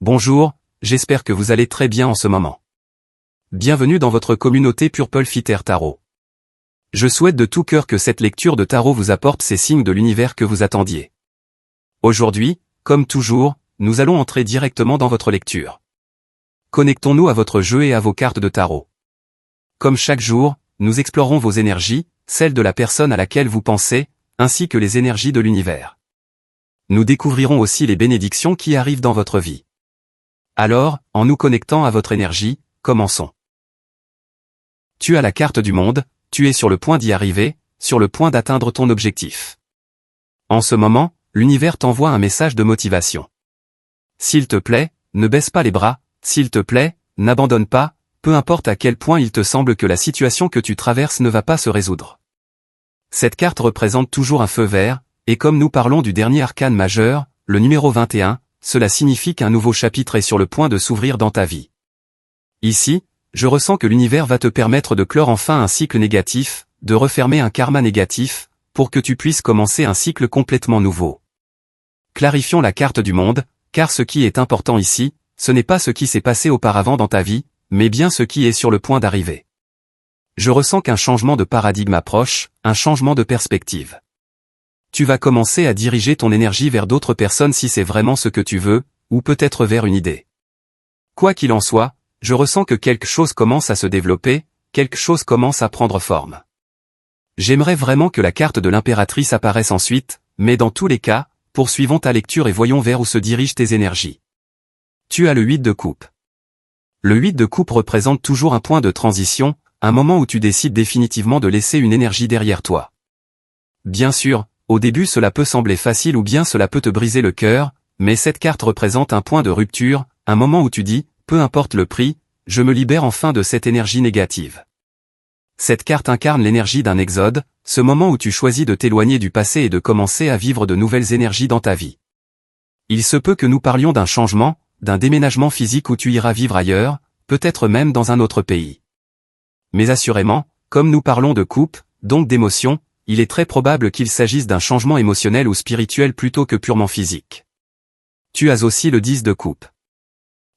Bonjour, j'espère que vous allez très bien en ce moment. Bienvenue dans votre communauté Purple Fitter Tarot. Je souhaite de tout cœur que cette lecture de tarot vous apporte ces signes de l'univers que vous attendiez. Aujourd'hui, comme toujours, nous allons entrer directement dans votre lecture. Connectons-nous à votre jeu et à vos cartes de tarot. Comme chaque jour, nous explorerons vos énergies, celles de la personne à laquelle vous pensez, ainsi que les énergies de l'univers. Nous découvrirons aussi les bénédictions qui arrivent dans votre vie. Alors, en nous connectant à votre énergie, commençons. Tu as la carte du monde, tu es sur le point d'y arriver, sur le point d'atteindre ton objectif. En ce moment, l'univers t'envoie un message de motivation. S'il te plaît, ne baisse pas les bras, s'il te plaît, n'abandonne pas, peu importe à quel point il te semble que la situation que tu traverses ne va pas se résoudre. Cette carte représente toujours un feu vert, et comme nous parlons du dernier arcane majeur, le numéro 21, cela signifie qu'un nouveau chapitre est sur le point de s'ouvrir dans ta vie. Ici, je ressens que l'univers va te permettre de clore enfin un cycle négatif, de refermer un karma négatif, pour que tu puisses commencer un cycle complètement nouveau. Clarifions la carte du monde, car ce qui est important ici, ce n'est pas ce qui s'est passé auparavant dans ta vie, mais bien ce qui est sur le point d'arriver. Je ressens qu'un changement de paradigme approche, un changement de perspective. Tu vas commencer à diriger ton énergie vers d'autres personnes si c'est vraiment ce que tu veux, ou peut-être vers une idée. Quoi qu'il en soit, je ressens que quelque chose commence à se développer, quelque chose commence à prendre forme. J'aimerais vraiment que la carte de l'impératrice apparaisse ensuite, mais dans tous les cas, poursuivons ta lecture et voyons vers où se dirigent tes énergies. Tu as le 8 de coupe. Le 8 de coupe représente toujours un point de transition, un moment où tu décides définitivement de laisser une énergie derrière toi. Bien sûr, au début cela peut sembler facile ou bien cela peut te briser le cœur, mais cette carte représente un point de rupture, un moment où tu dis, peu importe le prix, je me libère enfin de cette énergie négative. Cette carte incarne l'énergie d'un exode, ce moment où tu choisis de t'éloigner du passé et de commencer à vivre de nouvelles énergies dans ta vie. Il se peut que nous parlions d'un changement, d'un déménagement physique où tu iras vivre ailleurs, peut-être même dans un autre pays. Mais assurément, comme nous parlons de coupe, donc d'émotion, il est très probable qu'il s'agisse d'un changement émotionnel ou spirituel plutôt que purement physique. Tu as aussi le 10 de coupe.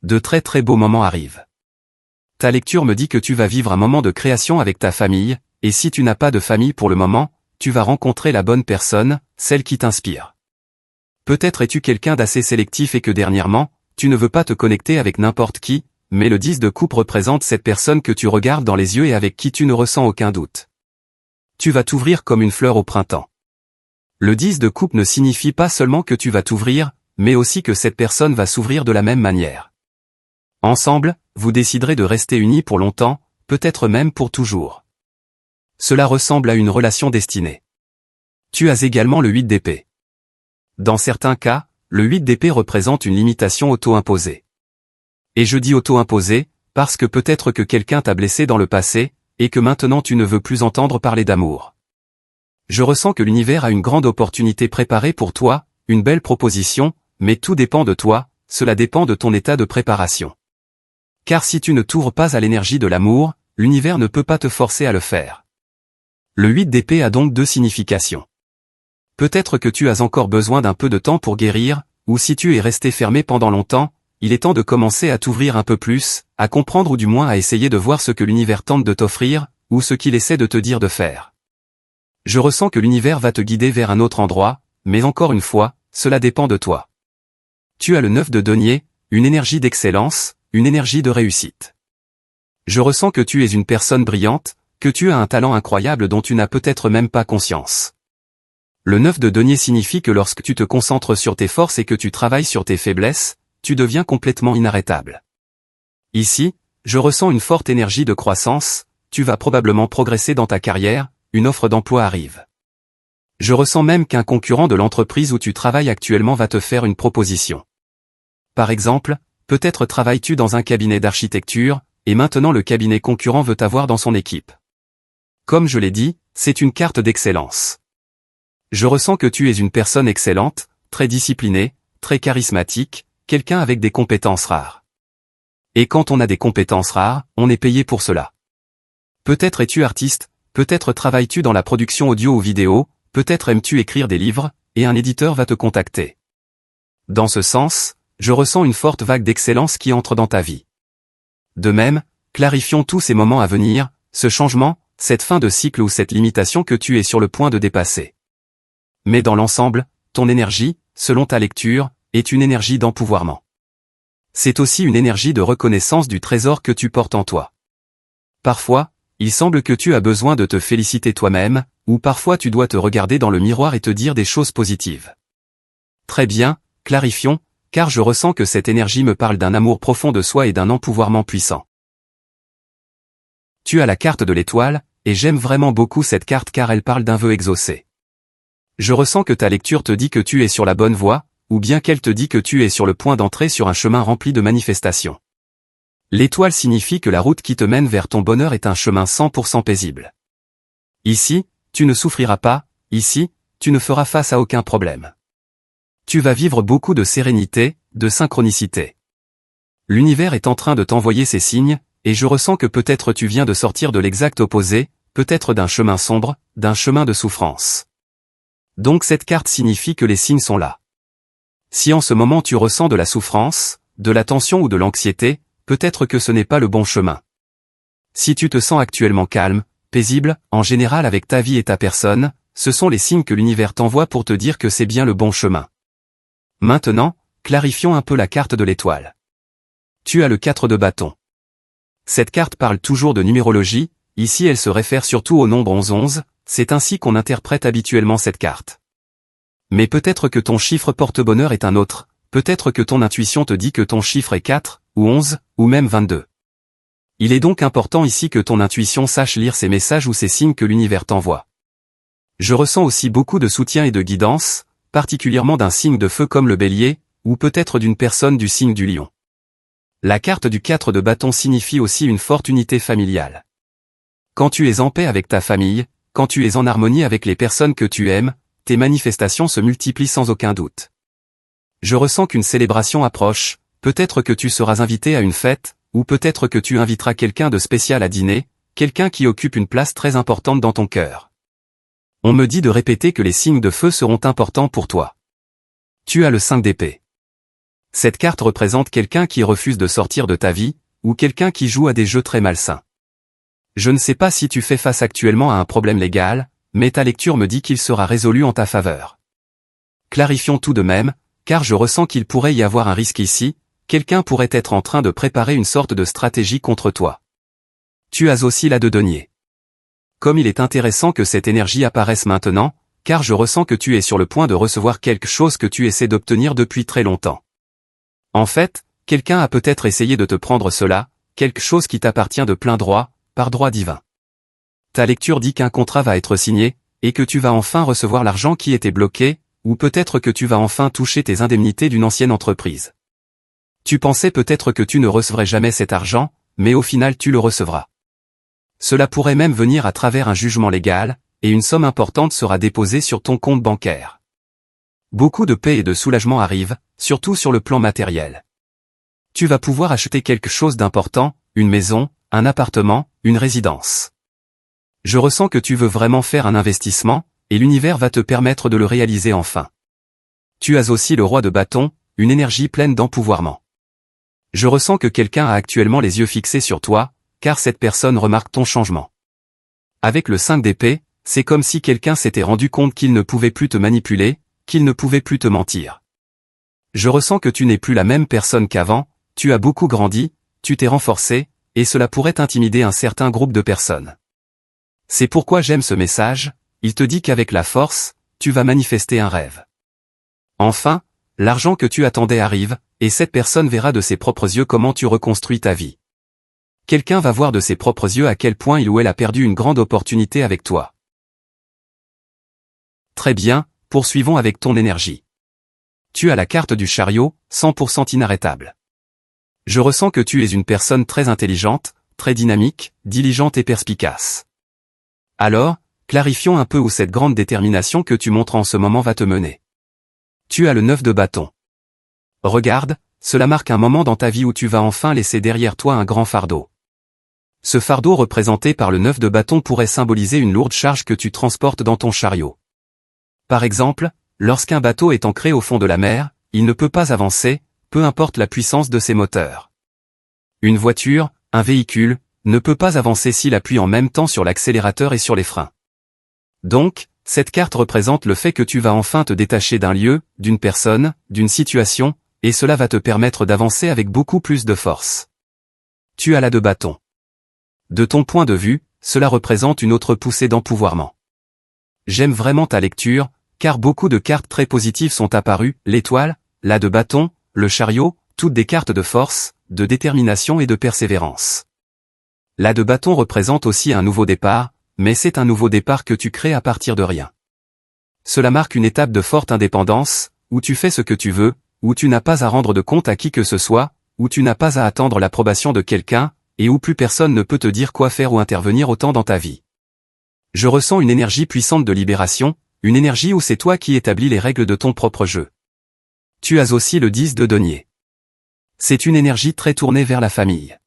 De très très beaux moments arrivent. Ta lecture me dit que tu vas vivre un moment de création avec ta famille, et si tu n'as pas de famille pour le moment, tu vas rencontrer la bonne personne, celle qui t'inspire. Peut-être es-tu quelqu'un d'assez sélectif et que dernièrement, tu ne veux pas te connecter avec n'importe qui, mais le 10 de coupe représente cette personne que tu regardes dans les yeux et avec qui tu ne ressens aucun doute. Tu vas t'ouvrir comme une fleur au printemps. Le 10 de coupe ne signifie pas seulement que tu vas t'ouvrir, mais aussi que cette personne va s'ouvrir de la même manière. Ensemble, vous déciderez de rester unis pour longtemps, peut-être même pour toujours. Cela ressemble à une relation destinée. Tu as également le 8 d'épée. Dans certains cas, le 8 d'épée représente une limitation auto-imposée. Et je dis auto-imposée, parce que peut-être que quelqu'un t'a blessé dans le passé, et que maintenant tu ne veux plus entendre parler d'amour. Je ressens que l'univers a une grande opportunité préparée pour toi, une belle proposition, mais tout dépend de toi, cela dépend de ton état de préparation. Car si tu ne t'ouvres pas à l'énergie de l'amour, l'univers ne peut pas te forcer à le faire. Le 8 d'épée a donc deux significations. Peut-être que tu as encore besoin d'un peu de temps pour guérir, ou si tu es resté fermé pendant longtemps, il est temps de commencer à t'ouvrir un peu plus, à comprendre ou du moins à essayer de voir ce que l'univers tente de t'offrir, ou ce qu'il essaie de te dire de faire. Je ressens que l'univers va te guider vers un autre endroit, mais encore une fois, cela dépend de toi. Tu as le 9 de denier, une énergie d'excellence, une énergie de réussite. Je ressens que tu es une personne brillante, que tu as un talent incroyable dont tu n'as peut-être même pas conscience. Le 9 de denier signifie que lorsque tu te concentres sur tes forces et que tu travailles sur tes faiblesses, tu deviens complètement inarrêtable. Ici, je ressens une forte énergie de croissance, tu vas probablement progresser dans ta carrière, une offre d'emploi arrive. Je ressens même qu'un concurrent de l'entreprise où tu travailles actuellement va te faire une proposition. Par exemple, peut-être travailles-tu dans un cabinet d'architecture, et maintenant le cabinet concurrent veut t'avoir dans son équipe. Comme je l'ai dit, c'est une carte d'excellence. Je ressens que tu es une personne excellente, très disciplinée, très charismatique, quelqu'un avec des compétences rares. Et quand on a des compétences rares, on est payé pour cela. Peut-être es-tu artiste, peut-être travailles-tu dans la production audio ou vidéo, peut-être aimes-tu écrire des livres, et un éditeur va te contacter. Dans ce sens, Je ressens une forte vague d'excellence qui entre dans ta vie. De même, clarifions tous ces moments à venir, ce changement, cette fin de cycle ou cette limitation que tu es sur le point de dépasser. Mais dans l'ensemble, ton énergie, selon ta lecture, est une énergie d'empouvoirment. C'est aussi une énergie de reconnaissance du trésor que tu portes en toi. Parfois, il semble que tu as besoin de te féliciter toi-même, ou parfois tu dois te regarder dans le miroir et te dire des choses positives. Très bien, clarifions, car je ressens que cette énergie me parle d'un amour profond de soi et d'un empouvoirment puissant. Tu as la carte de l'étoile, et j'aime vraiment beaucoup cette carte car elle parle d'un vœu exaucé. Je ressens que ta lecture te dit que tu es sur la bonne voie, ou bien qu'elle te dit que tu es sur le point d'entrer sur un chemin rempli de manifestations. L'étoile signifie que la route qui te mène vers ton bonheur est un chemin 100% paisible. Ici, tu ne souffriras pas, ici, tu ne feras face à aucun problème. Tu vas vivre beaucoup de sérénité, de synchronicité. L'univers est en train de t'envoyer ces signes, et je ressens que peut-être tu viens de sortir de l'exact opposé, peut-être d'un chemin sombre, d'un chemin de souffrance. Donc cette carte signifie que les signes sont là. Si en ce moment tu ressens de la souffrance, de la tension ou de l'anxiété, peut-être que ce n'est pas le bon chemin. Si tu te sens actuellement calme, paisible, en général avec ta vie et ta personne, ce sont les signes que l'univers t'envoie pour te dire que c'est bien le bon chemin. Maintenant, clarifions un peu la carte de l'étoile. Tu as le 4 de bâton. Cette carte parle toujours de numérologie, ici elle se réfère surtout au nombre 11, c'est ainsi qu'on interprète habituellement cette carte. Mais peut-être que ton chiffre porte-bonheur est un autre, peut-être que ton intuition te dit que ton chiffre est 4, ou 11, ou même 22. Il est donc important ici que ton intuition sache lire ces messages ou ces signes que l'univers t'envoie. Je ressens aussi beaucoup de soutien et de guidance, particulièrement d'un signe de feu comme le bélier, ou peut-être d'une personne du signe du lion. La carte du 4 de bâton signifie aussi une forte unité familiale. Quand tu es en paix avec ta famille, quand tu es en harmonie avec les personnes que tu aimes, tes manifestations se multiplient sans aucun doute. Je ressens qu'une célébration approche, peut-être que tu seras invité à une fête, ou peut-être que tu inviteras quelqu'un de spécial à dîner, quelqu'un qui occupe une place très importante dans ton cœur. On me dit de répéter que les signes de feu seront importants pour toi. Tu as le 5 d'épée. Cette carte représente quelqu'un qui refuse de sortir de ta vie, ou quelqu'un qui joue à des jeux très malsains. Je ne sais pas si tu fais face actuellement à un problème légal, mais ta lecture me dit qu'il sera résolu en ta faveur. Clarifions tout de même, car je ressens qu'il pourrait y avoir un risque ici, quelqu'un pourrait être en train de préparer une sorte de stratégie contre toi. Tu as aussi la 2 de denier. Comme il est intéressant que cette énergie apparaisse maintenant, car je ressens que tu es sur le point de recevoir quelque chose que tu essaies d'obtenir depuis très longtemps. En fait, quelqu'un a peut-être essayé de te prendre cela, quelque chose qui t'appartient de plein droit, par droit divin. Ta lecture dit qu'un contrat va être signé, et que tu vas enfin recevoir l'argent qui était bloqué, ou peut-être que tu vas enfin toucher tes indemnités d'une ancienne entreprise. Tu pensais peut-être que tu ne recevrais jamais cet argent, mais au final tu le recevras. Cela pourrait même venir à travers un jugement légal, et une somme importante sera déposée sur ton compte bancaire. Beaucoup de paix et de soulagement arrivent, surtout sur le plan matériel. Tu vas pouvoir acheter quelque chose d'important, une maison, un appartement, une résidence. Je ressens que tu veux vraiment faire un investissement, et l'univers va te permettre de le réaliser enfin. Tu as aussi le roi de bâton, une énergie pleine d'empouvoirment. Je ressens que quelqu'un a actuellement les yeux fixés sur toi, car cette personne remarque ton changement. Avec le 5 d'épée, c'est comme si quelqu'un s'était rendu compte qu'il ne pouvait plus te manipuler, qu'il ne pouvait plus te mentir. Je ressens que tu n'es plus la même personne qu'avant, tu as beaucoup grandi, tu t'es renforcé, et cela pourrait intimider un certain groupe de personnes. C'est pourquoi j'aime ce message, il te dit qu'avec la force, tu vas manifester un rêve. Enfin, l'argent que tu attendais arrive, et cette personne verra de ses propres yeux comment tu reconstruis ta vie. Quelqu'un va voir de ses propres yeux à quel point il ou elle a perdu une grande opportunité avec toi. Très bien, poursuivons avec ton énergie. Tu as la carte du chariot, 100% inarrêtable. Je ressens que tu es une personne très intelligente, très dynamique, diligente et perspicace. Alors, clarifions un peu où cette grande détermination que tu montres en ce moment va te mener. Tu as le 9 de bâton. Regarde, cela marque un moment dans ta vie où tu vas enfin laisser derrière toi un grand fardeau. Ce fardeau représenté par le 9 de bâton pourrait symboliser une lourde charge que tu transportes dans ton chariot. Par exemple, lorsqu'un bateau est ancré au fond de la mer, il ne peut pas avancer, peu importe la puissance de ses moteurs. Une voiture, un véhicule, ne peut pas avancer s'il appuie en même temps sur l'accélérateur et sur les freins. Donc, cette carte représente le fait que tu vas enfin te détacher d'un lieu, d'une personne, d'une situation, et cela va te permettre d'avancer avec beaucoup plus de force. Tu as la de bâton. De ton point de vue, cela représente une autre poussée d'empouvoirment. J'aime vraiment ta lecture, car beaucoup de cartes très positives sont apparues, l'étoile, la de bâton, le chariot, toutes des cartes de force, de détermination et de persévérance. La de bâton représente aussi un nouveau départ, mais c'est un nouveau départ que tu crées à partir de rien. Cela marque une étape de forte indépendance, où tu fais ce que tu veux, où tu n'as pas à rendre de compte à qui que ce soit, où tu n'as pas à attendre l'approbation de quelqu'un, et où plus personne ne peut te dire quoi faire ou intervenir autant dans ta vie. Je ressens une énergie puissante de libération, une énergie où c'est toi qui établis les règles de ton propre jeu. Tu as aussi le 10 de denier. C'est une énergie très tournée vers la famille.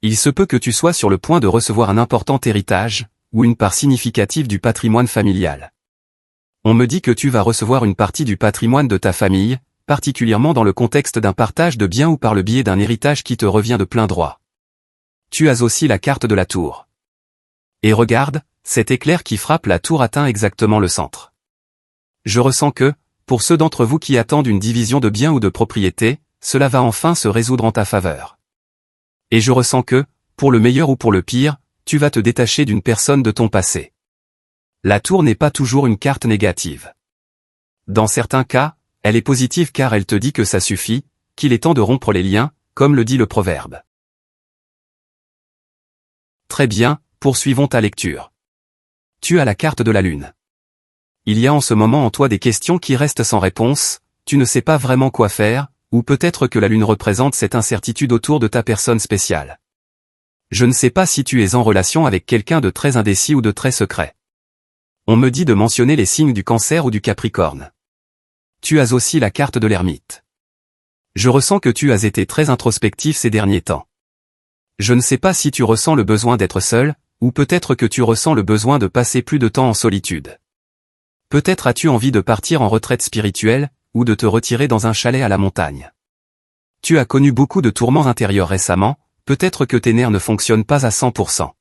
Il se peut que tu sois sur le point de recevoir un important héritage, ou une part significative du patrimoine familial. On me dit que tu vas recevoir une partie du patrimoine de ta famille, particulièrement dans le contexte d'un partage de biens ou par le biais d'un héritage qui te revient de plein droit. Tu as aussi la carte de la tour. Et regarde, cet éclair qui frappe la tour atteint exactement le centre. Je ressens que, pour ceux d'entre vous qui attendent une division de biens ou de propriétés, cela va enfin se résoudre en ta faveur. Et je ressens que, pour le meilleur ou pour le pire, tu vas te détacher d'une personne de ton passé. La tour n'est pas toujours une carte négative. Dans certains cas, elle est positive car elle te dit que ça suffit, qu'il est temps de rompre les liens, comme le dit le proverbe. Très bien, poursuivons ta lecture. Tu as la carte de la lune. Il y a en ce moment en toi des questions qui restent sans réponse, tu ne sais pas vraiment quoi faire, ou peut-être que la lune représente cette incertitude autour de ta personne spéciale. Je ne sais pas si tu es en relation avec quelqu'un de très indécis ou de très secret. On me dit de mentionner les signes du Cancer ou du Capricorne. Tu as aussi la carte de l'ermite. Je ressens que tu as été très introspectif ces derniers temps. Je ne sais pas si tu ressens le besoin d'être seul, ou peut-être que tu ressens le besoin de passer plus de temps en solitude. Peut-être as-tu envie de partir en retraite spirituelle, ou de te retirer dans un chalet à la montagne. Tu as connu beaucoup de tourments intérieurs récemment, peut-être que tes nerfs ne fonctionnent pas à 100%.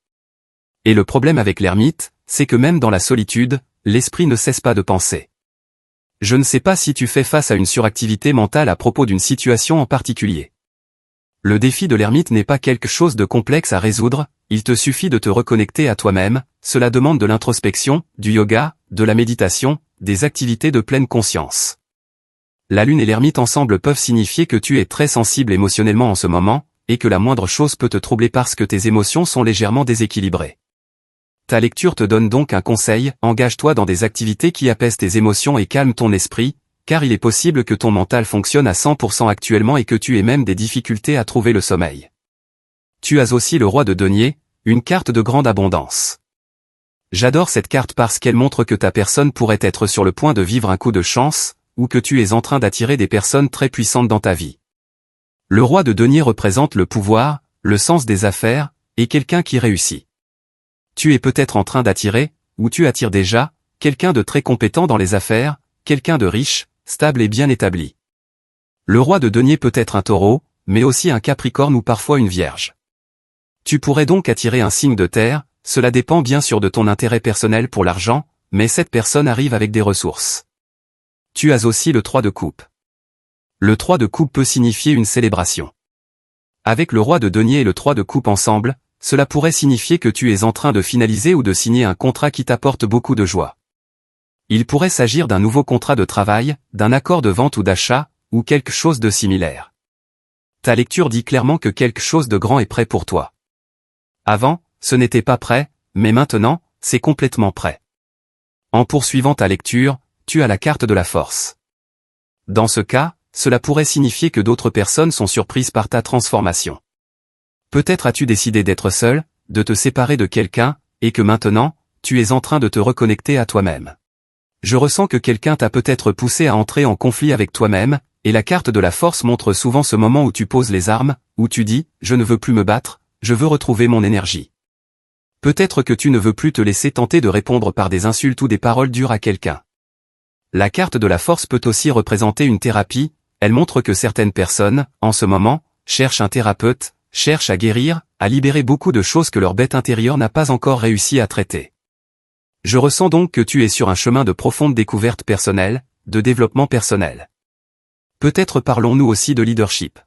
Et le problème avec l'ermite, c'est que même dans la solitude, l'esprit ne cesse pas de penser. Je ne sais pas si tu fais face à une suractivité mentale à propos d'une situation en particulier. Le défi de l'ermite n'est pas quelque chose de complexe à résoudre, il te suffit de te reconnecter à toi-même, cela demande de l'introspection, du yoga, de la méditation, des activités de pleine conscience. La lune et l'ermite ensemble peuvent signifier que tu es très sensible émotionnellement en ce moment, et que la moindre chose peut te troubler parce que tes émotions sont légèrement déséquilibrées. Ta lecture te donne donc un conseil, engage-toi dans des activités qui apaisent tes émotions et calment ton esprit, car il est possible que ton mental fonctionne à 100% actuellement et que tu aies même des difficultés à trouver le sommeil. Tu as aussi le roi de denier, une carte de grande abondance. J'adore cette carte parce qu'elle montre que ta personne pourrait être sur le point de vivre un coup de chance, ou que tu es en train d'attirer des personnes très puissantes dans ta vie. Le roi de denier représente le pouvoir, le sens des affaires, et quelqu'un qui réussit. Tu es peut-être en train d'attirer, ou tu attires déjà, quelqu'un de très compétent dans les affaires, quelqu'un de riche, stable et bien établi. Le roi de denier peut être un taureau, mais aussi un capricorne ou parfois une vierge. Tu pourrais donc attirer un signe de terre, cela dépend bien sûr de ton intérêt personnel pour l'argent, mais cette personne arrive avec des ressources. Tu as aussi le 3 de coupe. Le 3 de coupe peut signifier une célébration. Avec le roi de denier et le 3 de coupe ensemble, cela pourrait signifier que tu es en train de finaliser ou de signer un contrat qui t'apporte beaucoup de joie. Il pourrait s'agir d'un nouveau contrat de travail, d'un accord de vente ou d'achat, ou quelque chose de similaire. Ta lecture dit clairement que quelque chose de grand est prêt pour toi. Avant, ce n'était pas prêt, mais maintenant, c'est complètement prêt. En poursuivant ta lecture, tu as la carte de la force. Dans ce cas, cela pourrait signifier que d'autres personnes sont surprises par ta transformation. Peut-être as-tu décidé d'être seul, de te séparer de quelqu'un, et que maintenant, tu es en train de te reconnecter à toi-même. Je ressens que quelqu'un t'a peut-être poussé à entrer en conflit avec toi-même, et la carte de la force montre souvent ce moment où tu poses les armes, où tu dis « je ne veux plus me battre, je veux retrouver mon énergie ». Peut-être que tu ne veux plus te laisser tenter de répondre par des insultes ou des paroles dures à quelqu'un. La carte de la force peut aussi représenter une thérapie, elle montre que certaines personnes, en ce moment, cherchent un thérapeute, cherchent à guérir, à libérer beaucoup de choses que leur bête intérieure n'a pas encore réussi à traiter. Je ressens donc que tu es sur un chemin de profonde découverte personnelle, de développement personnel. Peut-être parlons-nous aussi de leadership.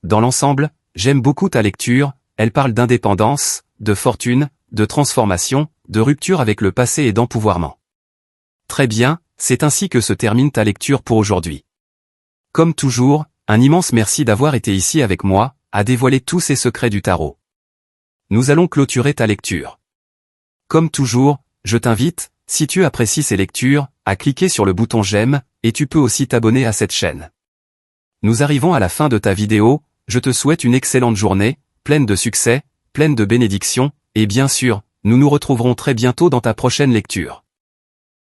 Dans l'ensemble, j'aime beaucoup ta lecture, elle parle d'indépendance, de fortune, de transformation, de rupture avec le passé et d'empouvoirment. Très bien, c'est ainsi que se termine ta lecture pour aujourd'hui. Comme toujours, un immense merci d'avoir été ici avec moi, à dévoiler tous ces secrets du tarot. Nous allons clôturer ta lecture. Comme toujours, je t'invite, si tu apprécies ces lectures, à cliquer sur le bouton j'aime, et tu peux aussi t'abonner à cette chaîne. Nous arrivons à la fin de ta vidéo, je te souhaite une excellente journée, pleine de succès, pleine de bénédictions, et bien sûr, nous nous retrouverons très bientôt dans ta prochaine lecture.